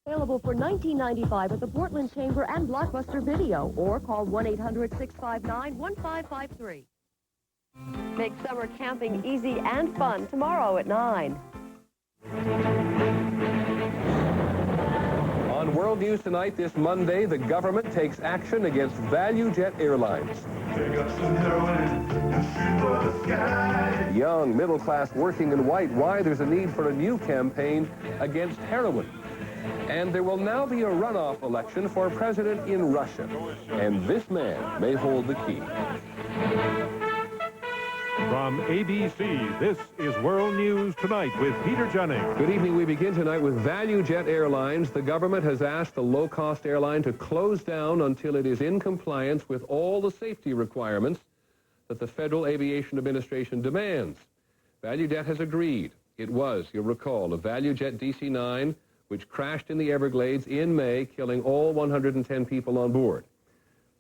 Available for $19.95 at the Portland Chamber and Blockbuster Video, or call 1-800-659-1553. Make summer camping easy and fun tomorrow at 9. On World News Tonight this Monday, the government takes action against ValueJet Airlines. Young, middle class, working in white. Why there's a need for a new campaign against heroin. And there will now be a runoff election for president in Russia. And this man may hold the key. From ABC, this is World News Tonight with Peter Jennings. Good evening. We begin tonight with ValueJet Airlines. The government has asked the low-cost airline to close down until it is in compliance with all the safety requirements that the Federal Aviation Administration demands. ValueJet has agreed. It was, you'll recall, a ValueJet DC-9 which crashed in the Everglades in May, killing all 110 people on board.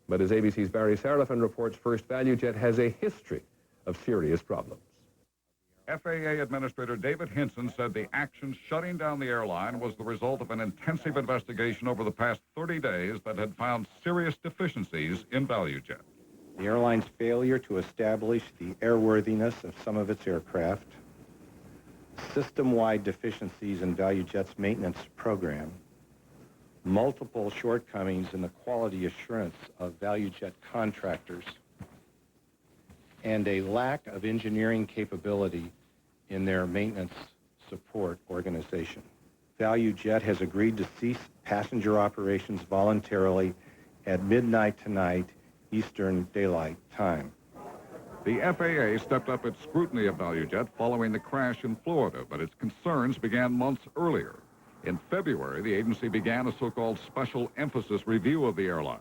But as ABC's Barry Sarafan reports, first, ValueJet has a history of serious problems. FAA Administrator David Hinson said the action shutting down the airline was the result of an intensive investigation over the past 30 days that had found serious deficiencies in ValueJet. The airline's failure to establish the airworthiness of some of its aircraft, system-wide deficiencies in ValueJet's maintenance program, multiple shortcomings in the quality assurance of ValueJet contractors, and a lack of engineering capability in their maintenance support organization. ValueJet has agreed to cease passenger operations voluntarily at midnight tonight, Eastern Daylight Time. The FAA stepped up its scrutiny of ValueJet following the crash in Florida, but its concerns began months earlier. In February, the agency began a so-called special emphasis review of the airline.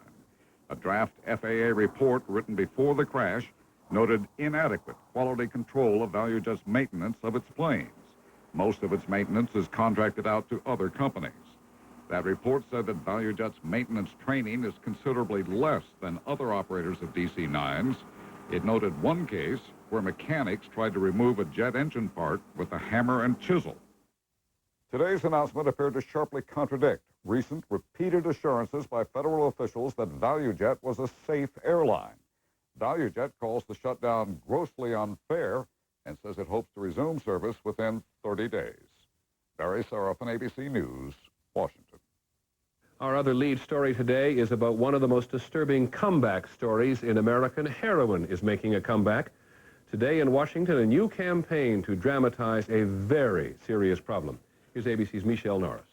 A draft FAA report written before the crash noted inadequate quality control of ValueJet's maintenance of its planes. Most of its maintenance is contracted out to other companies. That report said that ValueJet's maintenance training is considerably less than other operators of DC-9s. It noted one case where mechanics tried to remove a jet engine part with a hammer and chisel. Today's announcement appeared to sharply contradict recent repeated assurances by federal officials that ValueJet was a safe airline. ValueJet calls the shutdown grossly unfair and says it hopes to resume service within 30 days. Barry Sarafan, ABC News, Washington. Our other lead story today is about one of the most disturbing comeback stories in American. Heroin is making a comeback. Today in Washington, a new campaign to dramatize a very serious problem. Here's ABC's Michelle Norris.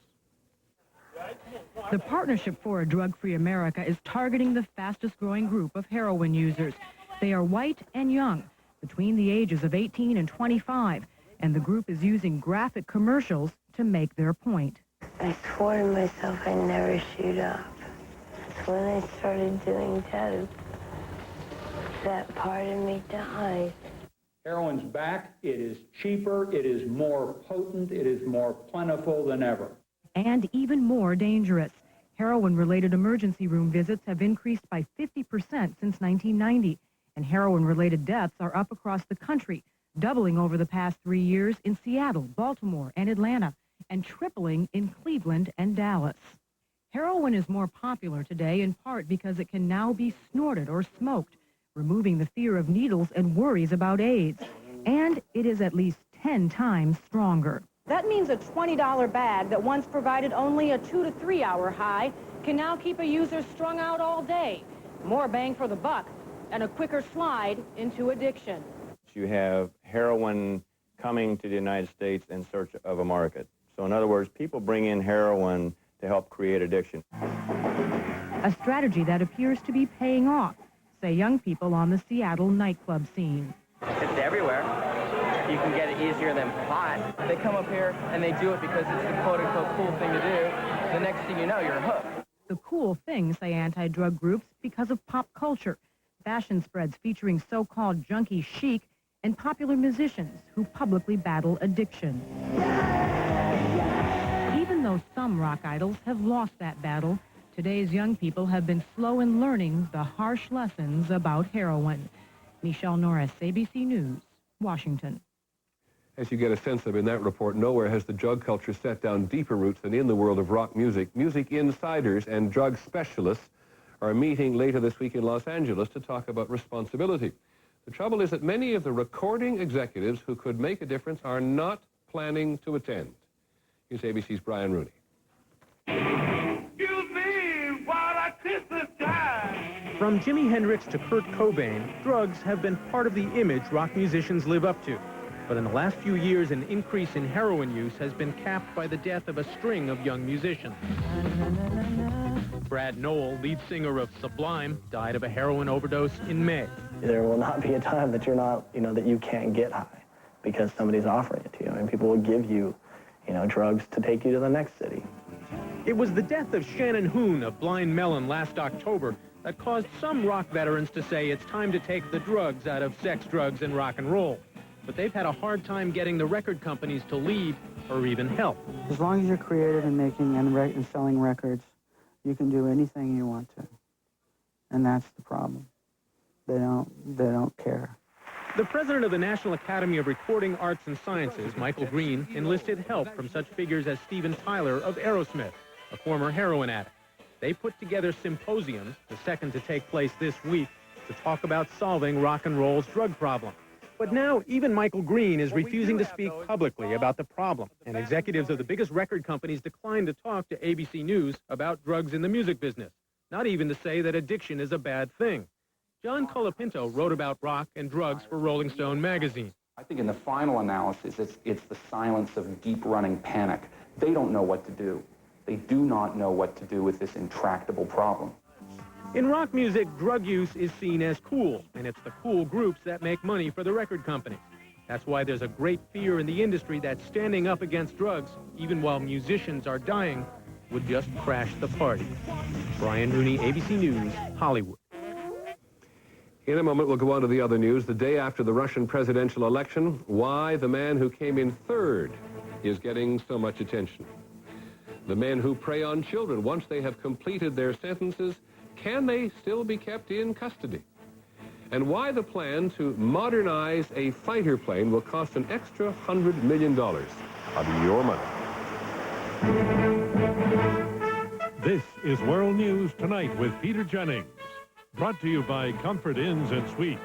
The Partnership for a Drug-Free America is targeting the fastest-growing group of heroin users. They are white and young, between the ages of 18 and 25, and the group is using graphic commercials to make their point. I swore to myself I'd never shoot up. So when I started doing dope, that part of me died. Heroin's back. It is cheaper. It is more potent. It is more plentiful than ever. And even more dangerous. Heroin-related emergency room visits have increased by 50% since 1990, and heroin-related deaths are up across the country, doubling over the past 3 years in Seattle, Baltimore, and Atlanta, and tripling in Cleveland and Dallas. Heroin is more popular today in part because it can now be snorted or smoked, removing the fear of needles and worries about AIDS. And it is at least 10 times stronger. That means a $20 bag that once provided only a 2 to 3 hour high can now keep a user strung out all day. More bang for the buck and a quicker slide into addiction. You have heroin coming to the United States in search of a market. So in other words, people bring in heroin to help create addiction. A strategy that appears to be paying off, say young people on the Seattle nightclub scene. It's everywhere. You can get it easier than pot. They come up here and they do it because it's the quote-unquote cool thing to do. The next thing you know, you're hooked. The cool thing, say anti-drug groups, because of pop culture. Fashion spreads featuring so-called junkie chic and popular musicians who publicly battle addiction. Even though some rock idols have lost that battle, today's young people have been slow in learning the harsh lessons about heroin. Michelle Norris, ABC News, Washington. As you get a sense of in that report, nowhere has the drug culture set down deeper roots than in the world of rock music. Music insiders and drug specialists are meeting later this week in Los Angeles to talk about responsibility. The trouble is that many of the recording executives who could make a difference are not planning to attend. Here's ABC's Brian Rooney. Excuse me while I kiss the sky. From Jimi Hendrix to Kurt Cobain, drugs have been part of the image rock musicians live up to. But in the last few years, an increase in heroin use has been capped by the death of a string of young musicians. Brad Nowell, lead singer of Sublime, died of a heroin overdose in May. There will not be a time that you're not, that you can't get high because somebody's offering it to you. I mean, people will give you, drugs to take you to the next city. It was the death of Shannon Hoon of Blind Melon last October that caused some rock veterans to say it's time to take the drugs out of sex, drugs, and rock and roll. But they've had a hard time getting the record companies to lead or even help. As long as you're creative and making and selling records, you can do anything you want to. And that's the problem. They don't care. The president of the National Academy of Recording Arts and Sciences, Michael Green, enlisted help from such figures as Steven Tyler of Aerosmith, a former heroin addict. They put together symposiums, the second to take place this week, to talk about solving rock and roll's drug problem. But now, even Michael Green is refusing to speak publicly about the problem, and executives of the biggest record companies declined to talk to ABC News about drugs in the music business, not even to say that addiction is a bad thing. John Colapinto wrote about rock and drugs for Rolling Stone magazine. I think in the final analysis, it's the silence of deep-running panic. They don't know what to do. They do not know what to do with this intractable problem. In rock music, drug use is seen as cool, and it's the cool groups that make money for the record companies. That's why there's a great fear in the industry that standing up against drugs, even while musicians are dying, would just crash the party. Brian Rooney, ABC News, Hollywood. In a moment, we'll go on to the other news. The day after the Russian presidential election, why the man who came in third is getting so much attention. The men who prey on children once they have completed their sentences, can they still be kept in custody? And why the plan to modernize a fighter plane will cost an extra $100 million of your money. This is World News Tonight with Peter Jennings. Brought to you by Comfort Inns and Suites.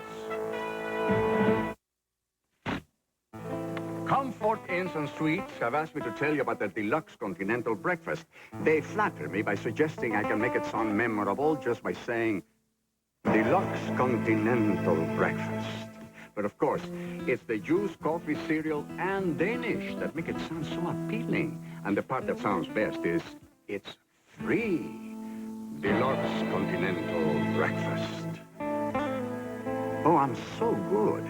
Comfort Inns and Suites have asked me to tell you about the deluxe continental breakfast. They flatter me by suggesting I can make it sound memorable just by saying deluxe continental breakfast. But of course, it's the juice, coffee, cereal, and Danish that make it sound so appealing. And the part that sounds best is it's free. Deluxe continental breakfast. Oh, I'm so good.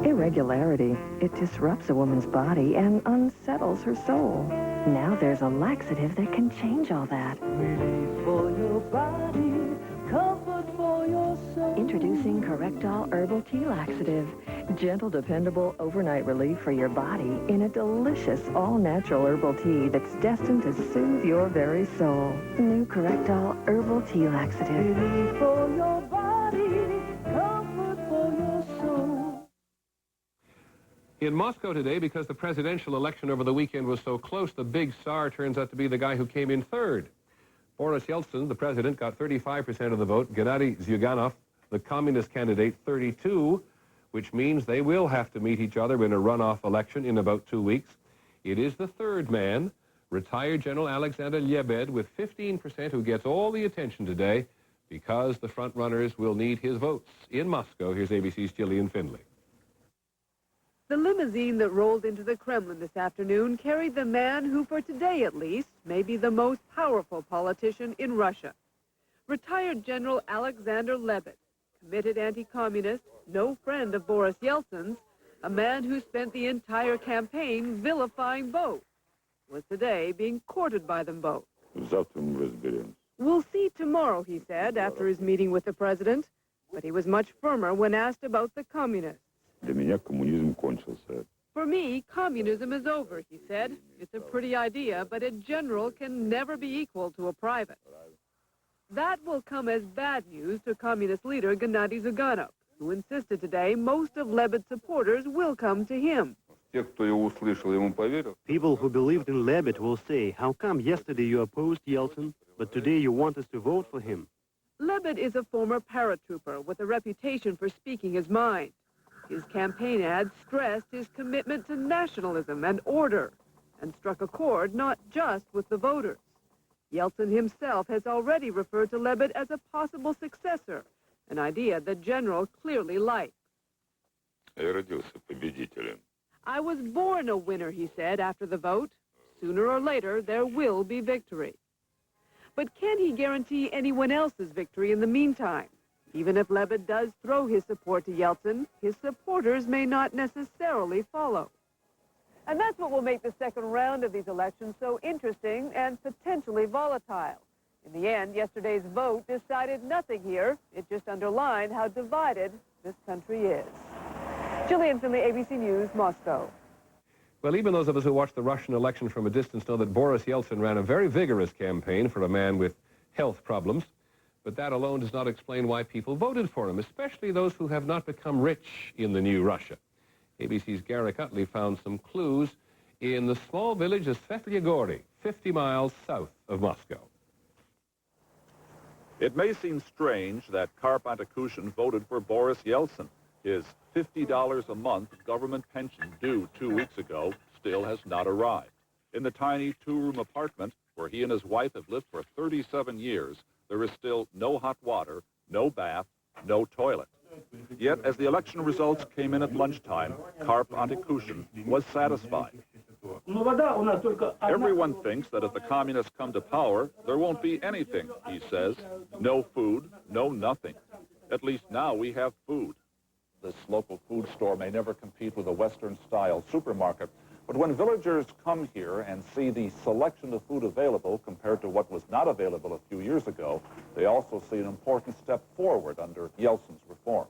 Irregularity. It disrupts a woman's body and unsettles her soul. Now there's a laxative that can change all that. Relief for your body, comfort for your soul. Introducing Correctol Herbal Tea Laxative. Gentle, dependable overnight relief for your body in a delicious, all-natural herbal tea that's destined to soothe your very soul. New Correctol Herbal Tea Laxative. Relief for your body, comfort for your soul. In Moscow today, because the presidential election over the weekend was so close, the big star turns out to be the guy who came in third. Boris Yeltsin, the president, got 35% of the vote. Gennady Zyuganov, the communist candidate, 32%, which means they will have to meet each other in a runoff election in about 2 weeks. It is the third man, retired General Alexander Lebed, with 15%, who gets all the attention today because the front-runners will need his votes. In Moscow, here's ABC's Gillian Findlay. The limousine that rolled into the Kremlin this afternoon carried the man who, for today at least, may be the most powerful politician in Russia. Retired General Alexander Lebed, committed anti-communist, no friend of Boris Yeltsin's, a man who spent the entire campaign vilifying both, was today being courted by them both. We'll see tomorrow, he said, after his meeting with the president, but he was much firmer when asked about the communists. For me, communism is over, he said. It's a pretty idea, but a general can never be equal to a private. That will come as bad news to communist leader Gennady Zyuganov, who insisted today most of Lebed's supporters will come to him. People who believed in Lebed will say, how come yesterday you opposed Yeltsin, but today you want us to vote for him? Lebed is a former paratrooper with a reputation for speaking his mind. His campaign ads stressed his commitment to nationalism and order and struck a chord not just with the voters. Yeltsin himself has already referred to Lebed as a possible successor, an idea the general clearly likes. I was born a winner, he said after the vote. Sooner or later, there will be victory. But can he guarantee anyone else's victory in the meantime? Even if Lebed does throw his support to Yeltsin, his supporters may not necessarily follow. And that's what will make the second round of these elections so interesting and potentially volatile. In the end, yesterday's vote decided nothing here. It just underlined how divided this country is. Gillian Finley, ABC News, Moscow. Well, even those of us who watched the Russian election from a distance know that Boris Yeltsin ran a very vigorous campaign for a man with health problems. But that alone does not explain why people voted for him, especially those who have not become rich in the new Russia. ABC's Garrick Utley found some clues in the small village of Svetliy Gory, 50 miles south of Moscow. It may seem strange that Karp Antikushin voted for Boris Yeltsin. His $50 a month government pension due 2 weeks ago still has not arrived. In the tiny two-room apartment where he and his wife have lived for 37 years, there is still no hot water, no bath, no toilet. Yet, as the election results came in at lunchtime, Karp Antikushin was satisfied. Everyone thinks that if the communists come to power, there won't be anything, he says. No food, no nothing. At least now we have food. This local food store may never compete with a Western-style supermarket, but when villagers come here and see the selection of food available compared to what was not available a few years ago, they also see an important step forward under Yeltsin's reforms.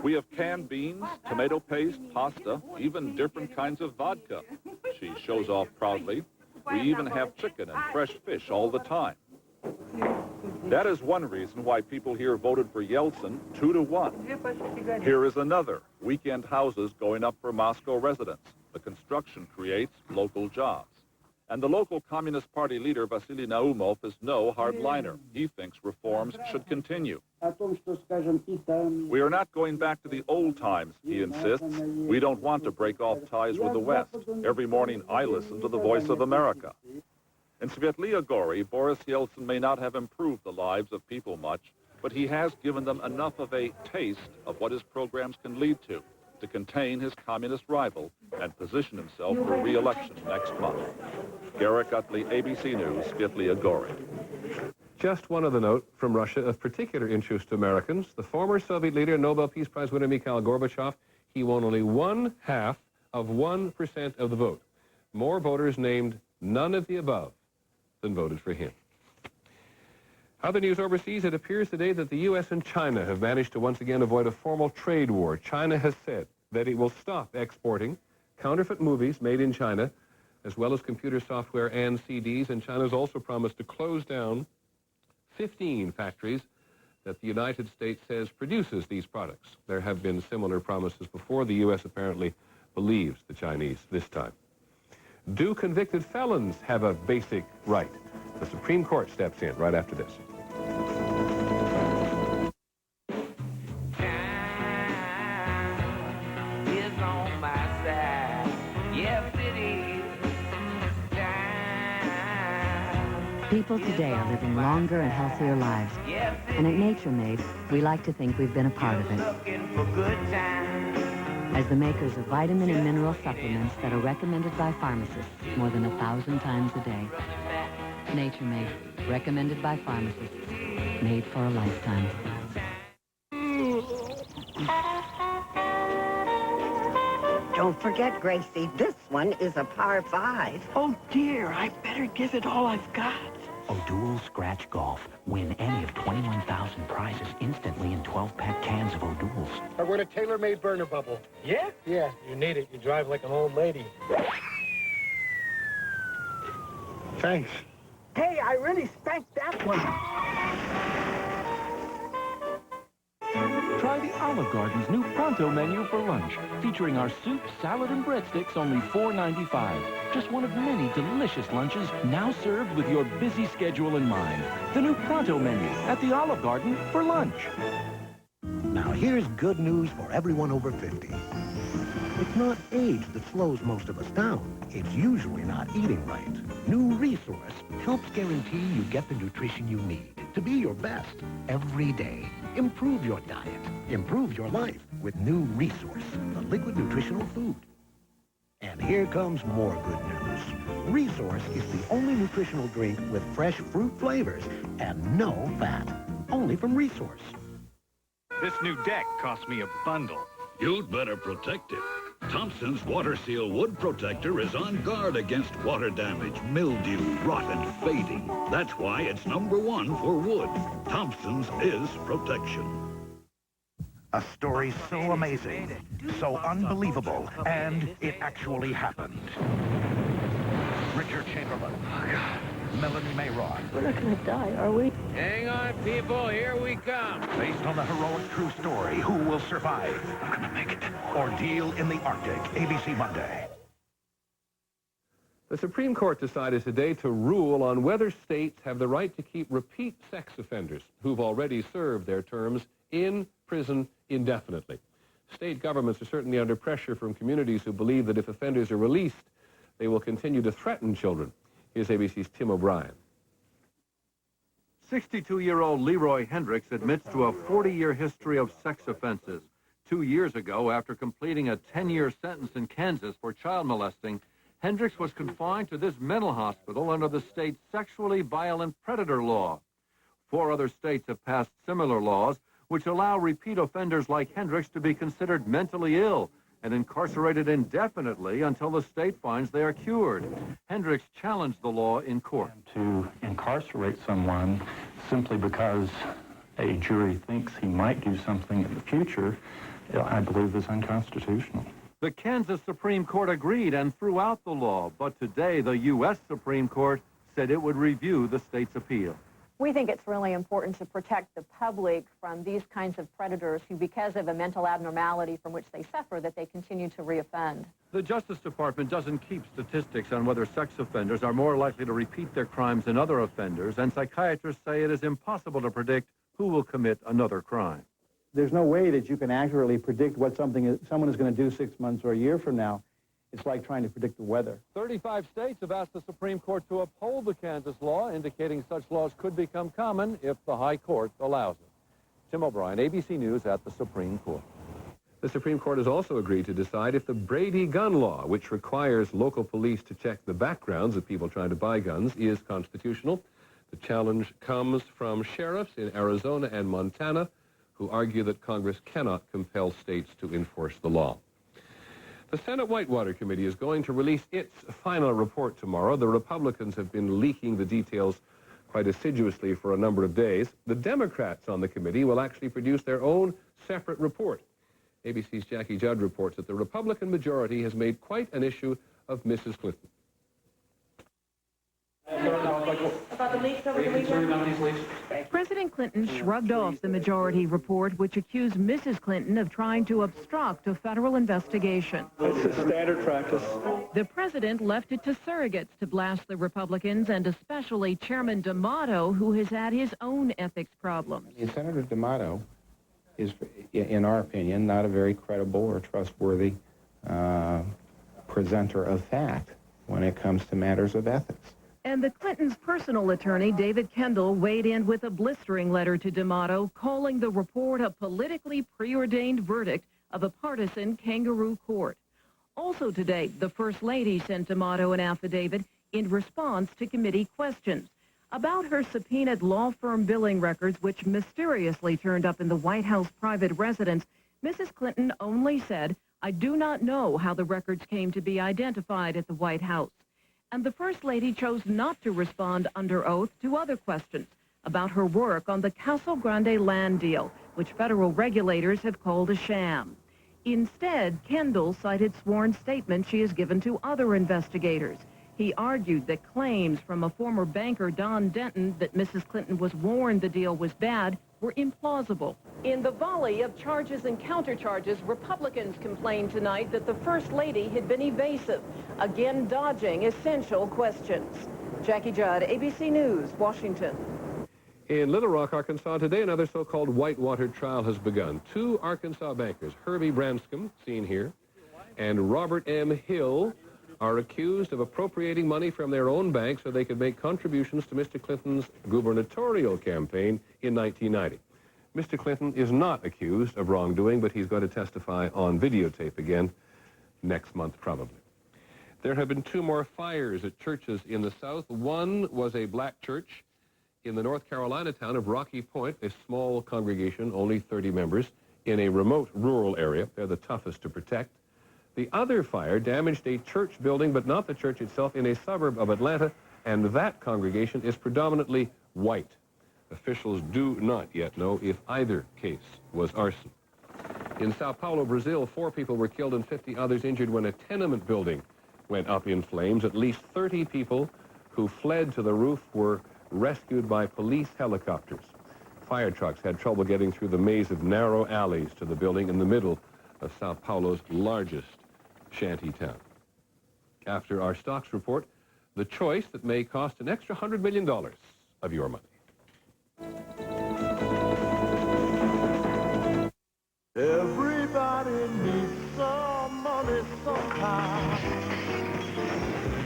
We have canned beans, tomato paste, pasta, even different kinds of vodka. She shows off proudly. We even have chicken and fresh fish all the time. That is one reason why people here voted for Yeltsin 2-1. Here is another. Weekend houses going up for Moscow residents. The construction creates local jobs. And the local Communist Party leader, Vasily Naumov, is no hardliner. He thinks reforms should continue. We are not going back to the old times, he insists. We don't want to break off ties with the West. Every morning I listen to the Voice of America. In Svetliy Gory, Boris Yeltsin may not have improved the lives of people much, but he has given them enough of a taste of what his programs can lead to contain his communist rival and position himself for re-election next month. Garrick Utley, ABC News, Svetliy Gory. Just one other note from Russia of particular interest to Americans. The former Soviet leader, Nobel Peace Prize winner Mikhail Gorbachev, he won only 0.5% of the vote. More voters named none of the above than voted for him. Other news overseas, it appears today that the U.S. and China have managed to once again avoid a formal trade war. China has said that it will stop exporting counterfeit movies made in China, as well as computer software and CDs, and China's also promised to close down 15 factories that the United States says produces these products. There have been similar promises before. The U.S. apparently believes the Chinese this time. Do convicted felons have a basic right? The Supreme Court steps in right after this. People today are living longer and healthier lives. And at Nature Made, we like to think we've been a part of it. As the makers of vitamin and mineral supplements that are recommended by pharmacists more than 1,000 times a day. Nature Made, recommended by pharmacists, made for a lifetime. Don't forget, Gracie, this one is a par 5. Oh, dear, I better give it all I've got. O'Doul's Scratch Golf. Win any of 21,000 prizes instantly in 12-pack cans of O'Doul's. I win a tailor-made burner bubble. Yeah? Yeah, you need it. You drive like an old lady. Thanks. Hey, I really spanked that one. Try the Olive Garden's new Pronto menu for lunch, featuring our soup, salad, and breadsticks, only $4.95. Just one of many delicious lunches now served with your busy schedule in mind. The new Pronto menu at the Olive Garden for lunch. Now here's good news for everyone over 50. It's not age that slows most of us down. It's usually not eating right. New Resource helps guarantee you get the nutrition you need to be your best every day. Improve your diet. Improve your life with New Resource, the liquid nutritional food. And here comes more good news. Resource is the only nutritional drink with fresh fruit flavors and no fat. Only from Resource. This new deck cost me a bundle. You'd better protect it. Thompson's Water Seal Wood Protector is on guard against water damage, mildew, rot, and fading. That's why it's #1 for wood. Thompson's is protection. A story so amazing, so unbelievable, and it actually happened. Richard Chamberlain. Oh, God. Melanie Mayroth. We're not going to die, are we? Hang on, people. Here we come. Based on the heroic true story, Who Will Survive? I'm going to make it. Ordeal in the Arctic. ABC Monday. The Supreme Court decided today to rule on whether states have the right to keep repeat sex offenders who've already served their terms in prison indefinitely. State governments are certainly under pressure from communities who believe that if offenders are released, they will continue to threaten children. Here's ABC's Tim O'Brien. 62-year-old Leroy Hendricks admits to a 40-year history of sex offenses. 2 years ago, after completing a 10-year sentence in Kansas for child molesting, Hendricks was confined to this mental hospital under the state's sexually violent predator law. 4 other states have passed similar laws, which allow repeat offenders like Hendricks to be considered mentally ill and incarcerated indefinitely until the state finds they are cured. Hendricks challenged the law in court. To incarcerate someone simply because a jury thinks he might do something in the future, I believe is unconstitutional. The Kansas Supreme Court agreed and threw out the law, but today the U.S. Supreme Court said it would review the state's appeal. We think it's really important to protect the public from these kinds of predators who, because of a mental abnormality from which they suffer, that they continue to reoffend. The Justice Department doesn't keep statistics on whether sex offenders are more likely to repeat their crimes than other offenders, and psychiatrists say it is impossible to predict who will commit another crime. There's no way that you can accurately predict what someone is going to do 6 months or a year from now. It's like trying to predict the weather. 35 states have asked the Supreme Court to uphold the Kansas law, indicating such laws could become common if the High Court allows it. Tim O'Brien, ABC News at the Supreme Court. The Supreme Court has also agreed to decide if the Brady gun law, which requires local police to check the backgrounds of people trying to buy guns, is constitutional. The challenge comes from sheriffs in Arizona and Montana who argue that Congress cannot compel states to enforce the law. The Senate Whitewater Committee is going to release its final report tomorrow. The Republicans have been leaking the details quite assiduously for a number of days. The Democrats on the committee will actually produce their own separate report. ABC's Jackie Judd reports that the Republican majority has made quite an issue of Mrs. Clinton. About the leaks over the weekend? President Clinton shrugged off the majority report, which accused Mrs. Clinton of trying to obstruct a federal investigation. It's a standard practice. The president left it to surrogates to blast the Republicans, and especially Chairman D'Amato, who has had his own ethics problems. Senator D'Amato is, in our opinion, not a very credible or trustworthy presenter of fact when it comes to matters of ethics. And the Clintons' personal attorney, David Kendall, weighed in with a blistering letter to D'Amato, calling the report a politically preordained verdict of a partisan kangaroo court. Also today, the First Lady sent D'Amato an affidavit in response to committee questions about her subpoenaed law firm billing records, which mysteriously turned up in the White House private residence. Mrs. Clinton only said, "I do not know how the records came to be identified at the White House." And the First Lady chose not to respond under oath to other questions about her work on the Casa Grande land deal, which federal regulators have called a sham. Instead, Kendall cited sworn statements she has given to other investigators. He argued that claims from a former banker, Don Denton, that Mrs. Clinton was warned the deal was bad were implausible. In the volley of charges and countercharges, Republicans complained tonight that the First Lady had been evasive, again dodging essential questions. Jackie Judd, ABC News, Washington. In Little Rock, Arkansas, today another so-called whitewater trial has begun. Two Arkansas bankers, Herbie Branscombe, seen here, and Robert M. Hill, are accused of appropriating money from their own bank so they could make contributions to Mr. Clinton's gubernatorial campaign in 1990. Mr. Clinton is not accused of wrongdoing, but he's going to testify on videotape again next month, probably. There have been two more fires at churches in the South. One was a black church in the North Carolina town of Rocky Point, a small congregation, only 30 members, in a remote rural area. They're the toughest to protect. The other fire damaged a church building, but not the church itself, in a suburb of Atlanta, and that congregation is predominantly white. Officials do not yet know if either case was arson. In Sao Paulo, Brazil, 4 people were killed and 50 others injured when a tenement building went up in flames. At least 30 people who fled to the roof were rescued by police helicopters. Fire trucks had trouble getting through the maze of narrow alleys to the building in the middle of Sao Paulo's largest shanty town. After our stocks report, the choice that may cost an extra $100 million of your money. Everybody needs some money sometime.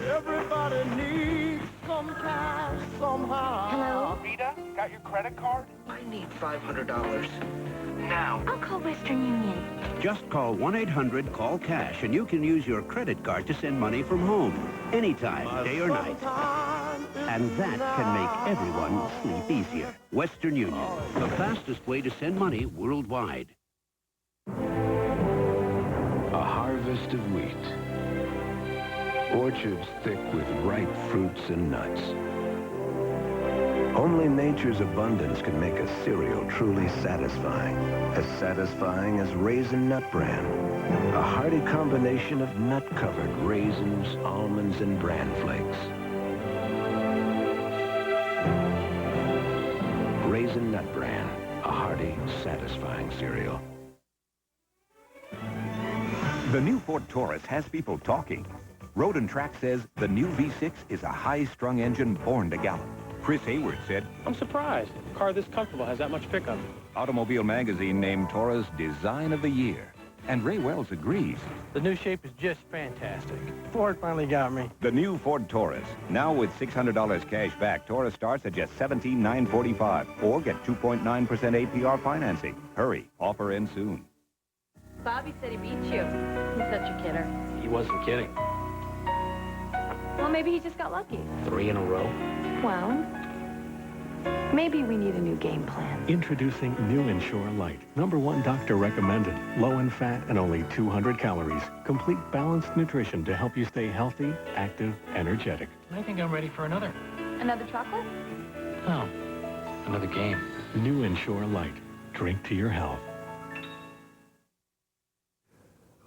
Everybody needs some cash somehow. Hello? Rita, got your credit card? I need $500. Now. I'll call Western Union. Just call 1-800-CALL-CASH and you can use your credit card to send money from home, anytime, day or night. And that can make everyone sleep easier. Western Union, the fastest way to send money worldwide. A harvest of wheat. Orchards thick with ripe fruits and nuts. Only nature's abundance can make a cereal truly satisfying as Raisin Nut Bran. A hearty combination of nut-covered raisins, almonds, and bran flakes. Raisin Nut Bran, a hearty, satisfying cereal. The new Ford Taurus has people talking. Road and Track says the new V6 is a high-strung engine born to gallop. Chris Hayward said, I'm surprised. A car this comfortable has that much pickup. Automobile Magazine named Taurus Design of the Year. And Ray Wells agrees. The new shape is just fantastic. Ford finally got me. The new Ford Taurus. Now with $600 cash back, Taurus starts at just $17,945. Or get 2.9% APR financing. Hurry. Offer ends soon. Bobby said he beat you. He's such a kidder. He wasn't kidding. Well, maybe he just got lucky. 3 in a row. Well, maybe we need a new game plan. Introducing New Ensure Light. #1 doctor recommended. Low in fat and only 200 calories. Complete balanced nutrition to help you stay healthy, active, energetic. I think I'm ready for another. Another chocolate? No, another game. New Ensure Light. Drink to your health.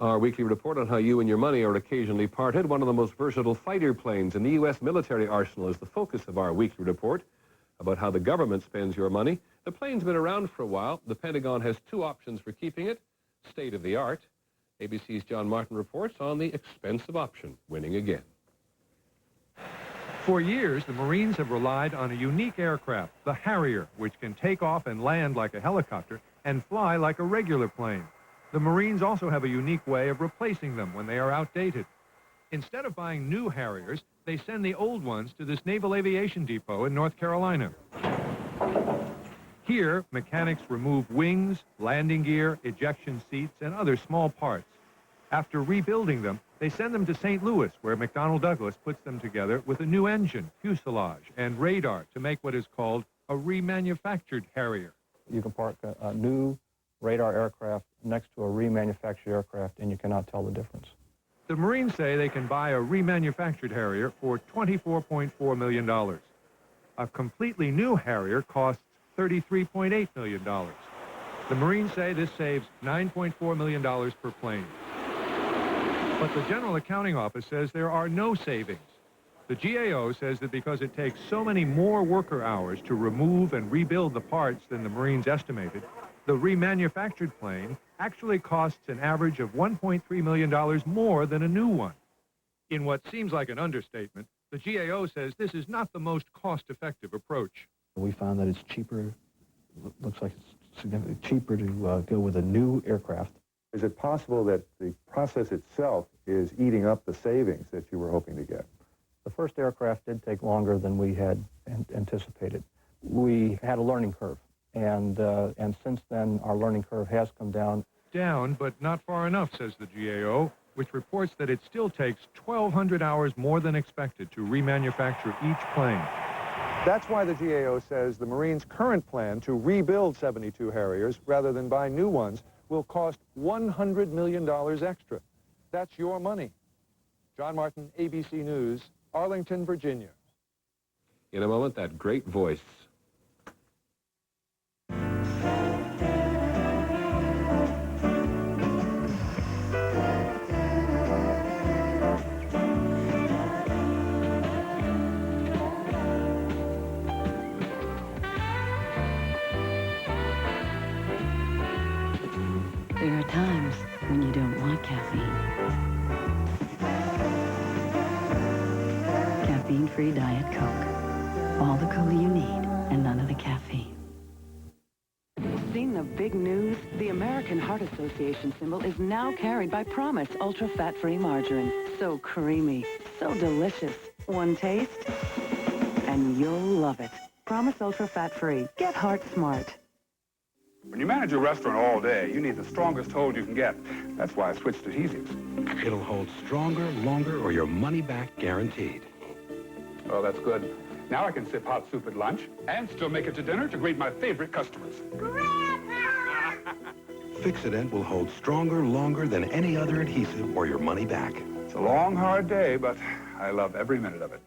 Our weekly report on how you and your money are occasionally parted. One of the most versatile fighter planes in the U.S. military arsenal is the focus of our weekly report about how the government spends your money. The plane's been around for a while. The Pentagon has 2 options for keeping it. State of the art. ABC's John Martin reports on the expensive option, winning again. For years, the Marines have relied on a unique aircraft, the Harrier, which can take off and land like a helicopter and fly like a regular plane. The Marines also have a unique way of replacing them when they are outdated. Instead of buying new Harriers, they send the old ones to this Naval Aviation Depot in North Carolina. Here, mechanics remove wings, landing gear, ejection seats, and other small parts. After rebuilding them, they send them to St. Louis, where McDonnell Douglas puts them together with a new engine, fuselage, and radar to make what is called a remanufactured Harrier. You can park a new radar aircraft next to a remanufactured aircraft, and you cannot tell the difference. The Marines say they can buy a remanufactured Harrier for $24.4 million. A completely new Harrier costs $33.8 million. The Marines say this saves $9.4 million per plane. But the General Accounting Office says there are no savings. The GAO says that because it takes so many more worker hours to remove and rebuild the parts than the Marines estimated, the remanufactured plane actually costs an average of $1.3 million more than a new one. In what seems like an understatement, the GAO says this is not the most cost-effective approach. We found that it's cheaper, looks like it's significantly cheaper to go with a new aircraft. Is it possible that the process itself is eating up the savings that you were hoping to get? The first aircraft did take longer than we had anticipated. We had a learning curve, and since then our learning curve has come down. Down, but not far enough, says the GAO, which reports that it still takes 1,200 hours more than expected to remanufacture each plane. That's why the GAO says the Marines' current plan to rebuild 72 Harriers rather than buy new ones will cost $100 million extra. That's your money. John Martin, ABC News, Arlington, Virginia. In a moment, that great voice. There are times when you don't want caffeine. Caffeine-free Diet Coke. All the cola you need and none of the caffeine. Seen the big news? The American Heart Association symbol is now carried by Promise Ultra Fat-Free Margarine. So creamy, so delicious. One taste, and you'll love it. Promise Ultra Fat-Free. Get heart smart. When you manage a restaurant all day, you need the strongest hold you can get. That's why I switched adhesives. It'll hold stronger, longer, or your money back guaranteed. Oh, that's good. Now I can sip hot soup at lunch and still make it to dinner to greet my favorite customers. Fix-It-Dent will hold stronger, longer than any other adhesive or your money back. It's a long, hard day, but I love every minute of it.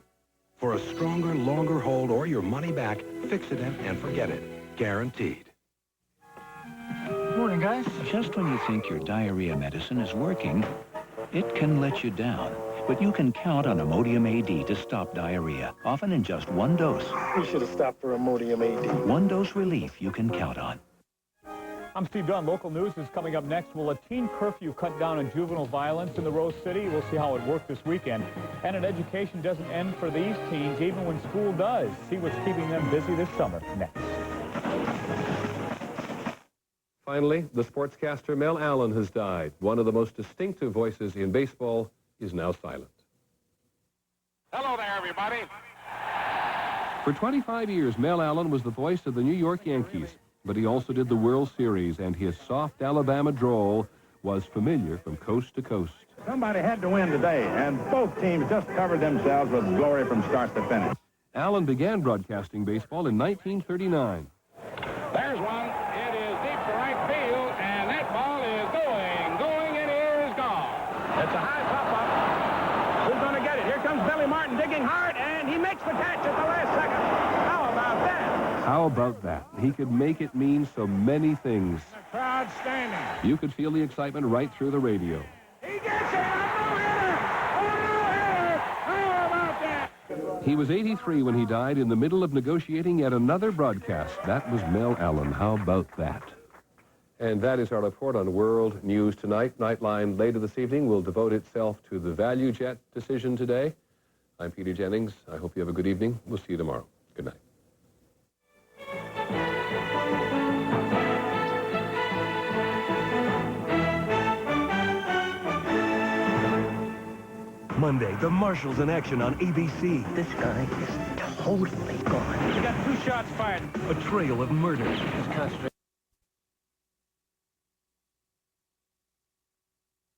For a stronger, longer hold or your money back, Fix-It-Dent and forget it. Guaranteed. Morning, guys. Just when you think your diarrhea medicine is working, it can let you down. But you can count on Imodium AD to stop diarrhea, often in just one dose. We should have stopped for Imodium AD. One dose relief you can count on. I'm Steve Dunn. Local news is coming up next. Will a teen curfew cut down on juvenile violence in the Rose City? We'll see how it worked this weekend. And an education doesn't end for these teens, even when school does. See what's keeping them busy this summer next. Finally, the sportscaster Mel Allen has died. One of the most distinctive voices in baseball is now silent. Hello there, everybody. For 25 years, Mel Allen was the voice of the New York Yankees, but he also did the World Series, and his soft Alabama drawl was familiar from coast to coast. Somebody had to win today, and both teams just covered themselves with glory from start to finish. Allen began broadcasting baseball in 1939. There's one. It is deep to right field, and that ball is going, it is gone. It's a high pop-up. Who's going to get it? Here comes Billy Martin digging hard, and he makes the catch at the last second. How about that? How about that? He could make it mean so many things. The crowd standing. You could feel the excitement right through the radio. He gets it! A no-hitter! How about that? He was 83 when he died in the middle of negotiating yet another broadcast. That was Mel Allen. How about that? And that is our report on world news tonight. Nightline later this evening will devote itself to the value jet decision today. I'm Peter Jennings. I hope you have a good evening. We'll see you tomorrow. Good night. Monday, the Marshals in action on ABC. This guy is totally gone. You got 2 shots fired. A trail of murder. Just concentrate.